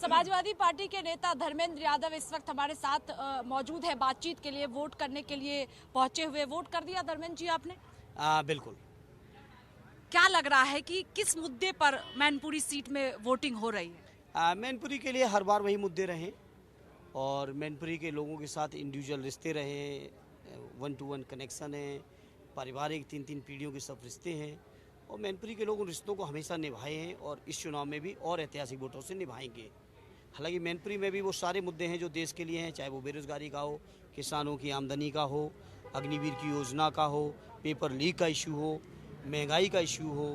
Samajwadi party के नेता धर्मेंद्र यादव इस वक्त हमारे साथ मौजूद है बातचीत के लिए, वोट करने के लिए पहुंचे हुए। वोट कर दिया धर्मेंद्र जी आपने? बिल्कुल। क्या लग रहा है कि किस मुद्दे पर मैनपुरी सीट में वोटिंग हो रही है? मैनपुरी के लिए हर बार वही मुद्दे रहे और मैनपुरी के लोगों के साथ इंडिविजुअल रिश्ते रहे, 1-to-1 कनेक्शन है, पारिवारिक 3-3 पीढ़ियों के सब रिश्ते हैं और मैनपुरी के लोग उन रिश्तों को हमेशा निभाए हैं और इस चुनाव में भी और ऐतिहासिक वोटों से निभाएंगे। हालांकि मैनपुरी में भी वो सारे मुद्दे हैं जो देश के लिए हैं, चाहे वो बेरोजगारी का हो, किसानों की आमदनी का हो, अग्निवीर की योजना का हो, पेपर लीक का इशू हो, महंगाई का इशू हो,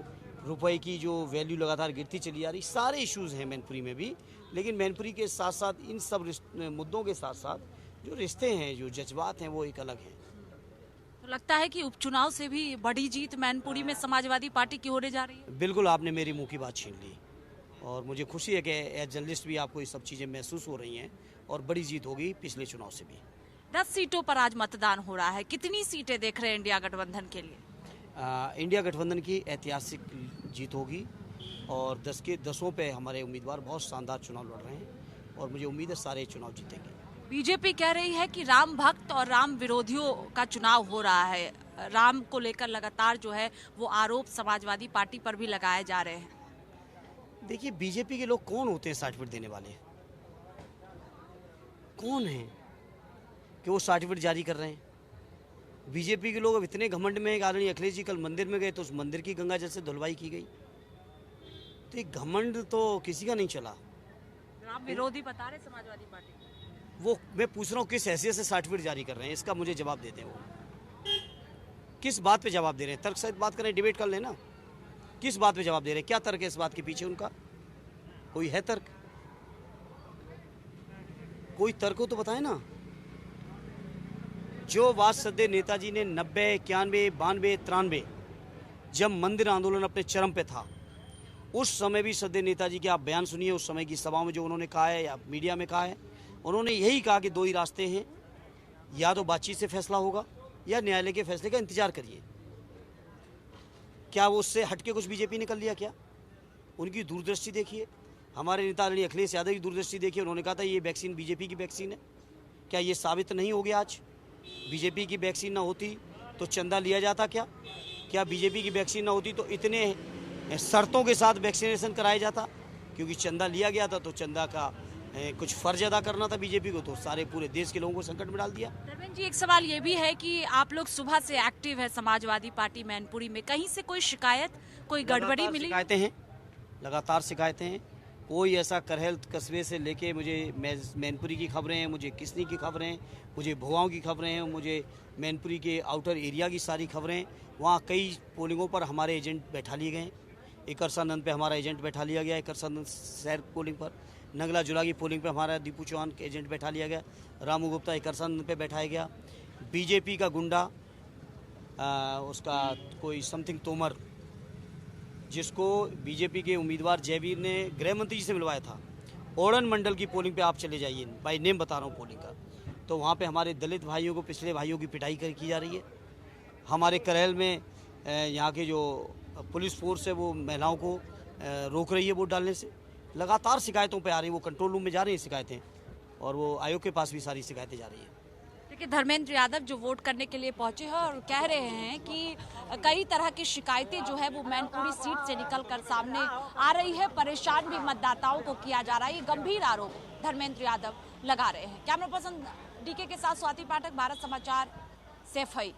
रुपए की जो वैल्यू लगातार गिरती चली आ रही, सारे इश्यूज़ हैं मैनपुरी में भी। लेकिन मैनपुरी के साथ साथ इन सब मुद्दों के साथ साथ जो रिश्ते हैं, जो जज्बात हैं, वो एक अलग हैं। तो लगता है कि उपचुनाव से भी बड़ी जीत मैनपुरी में समाजवादी पार्टी की होने जा रही है? बिल्कुल, आपने मेरी मुंह की बात छीन ली और मुझे खुशी है कि एज जर्नलिस्ट भी आपको ये सब चीज़ें महसूस हो रही हैं और बड़ी जीत होगी पिछले चुनाव से भी। 10 सीटों पर आज मतदान हो रहा है। कितनी सीटें देख रहे हैं इंडिया गठबंधन के लिए? इंडिया गठबंधन की ऐतिहासिक जीत होगी और 10 के 10 पे हमारे उम्मीदवार बहुत शानदार चुनाव लड़ रहे हैं और मुझे उम्मीद है सारे चुनाव जीतेंगे। बीजेपी कह रही है कि राम भक्त और राम विरोधियों का चुनाव हो रहा है। राम को लेकर लगातार जो है वो आरोप समाजवादी पार्टी पर भी लगाए जा रहे हैं। देखिए, बीजेपी के लोग कौन होते हैं सर्टिफिकेट देने वाले? कौन हैं कि वो सर्टिफिकेट जारी कर रहे हैं? बीजेपी के लोग अब इतने घमंड में हैं कि आदरणीय अखिलेश जी कल मंदिर में गए तो उस मंदिर की गंगा जल से धुलवाई की गई। तो ये घमंड तो किसी का नहीं चला। राम विरोधी बता रहे समाजवादी पार्टी। वो मैं पूछ रहा हूँ किस हैसियत से सर्टिफिकेट जारी कर रहे हैं, इसका मुझे जवाब देते हैं। वो किस बात पे जवाब दे रहे हैं? तर्क सहित बात करें, डिबेट कर लेना। किस बात पे जवाब दे रहे हैं? क्या तर्क है इस बात के पीछे उनका? कोई है तर्क? कोई तर्क हो तो बताए ना। जो बात सदैव नेताजी ने 90, 91, 92, 93 जब मंदिर आंदोलन अपने चरम पे था, उस समय भी सदैव नेताजी के आप बयान सुनिए, उस समय की सभा में जो उन्होंने कहा है या मीडिया में कहा है, उन्होंने यही कहा कि 2 ही रास्ते हैं, या तो बातचीत से फैसला होगा या न्यायालय के फैसले का इंतजार करिए। क्या वो उससे हटके कुछ बीजेपी ने कर लिया? क्या उनकी दूरदृष्टि देखिए। हमारे नेता आदरणीय अखिलेश यादव की दूरदृष्टि देखिए। उन्होंने कहा था ये वैक्सीन बीजेपी की वैक्सीन है। क्या ये साबित नहीं हो गया? आज बीजेपी की वैक्सीन ना होती तो चंदा लिया जाता क्या? क्या बीजेपी की वैक्सीन ना होती तो इतने शर्तों के साथ वैक्सीनेशन कराया जाता? क्योंकि चंदा लिया गया था तो चंदा का कुछ फर्ज अदा करना था बीजेपी को, तो सारे पूरे देश के लोगों को संकट में डाल दिया। धर्मेंद्र जी, एक सवाल ये भी है कि आप लोग सुबह से एक्टिव है समाजवादी पार्टी मैनपुरी में, कहीं से कोई शिकायत, कोई गड़बड़ी मिली? शिकायतें हैं, लगातार शिकायतें हैं। कोई ऐसा करहल कस्बे से लेके मुझे मैनपुरी की खबरें हैं, मुझे किसनी की खबरें हैं, मुझे भुआओं की खबरें हैं, मुझे मैनपुरी के आउटर एरिया की सारी खबरें। वहाँ कई पोलिंगों पर हमारे एजेंट बैठा लिए गए। एकरसानंद पे हमारा एजेंट बैठा लिया गया, एकरसानंद शहर पोलिंग पर। नगला जुला की पोलिंग पे हमारा दीपू चौहान के एजेंट बैठा लिया गया। रामू गुप्ता एकरसानंद पे बैठाया गया। बीजेपी का गुंडा उसका कोई समथिंग तोमर, जिसको बीजेपी के उम्मीदवार जयवीर ने गृह मंत्री जी से मिलवाया था, ओड़न मंडल की पोलिंग पे आप चले जाइए, बाई नेम बता रहा हूँ पोलिंग का, तो वहाँ पे हमारे दलित भाइयों को, पिछले भाइयों की पिटाई की जा रही है। हमारे करैल में यहाँ के जो पुलिस फोर्स है वो महिलाओं को रोक रही है वोट डालने से। लगातार शिकायतों पे आ रही है, वो कंट्रोल रूम में जा रही हैं शिकायतें और वो आयोग के पास भी सारी शिकायतें जा रही हैं। देखिए, धर्मेंद्र यादव जो वोट करने के लिए पहुंचे हैं और कह रहे हैं कि कई तरह की शिकायतें जो है वो मैनपुरी सीट से निकलकर सामने आ रही है, परेशान भी मतदाताओं को किया जा रहा है। ये गंभीर आरोप धर्मेंद्र यादव लगा रहे हैं। कैमरा पर्सन डीके के साथ स्वाति पाठक, भारत समाचार, सैफई।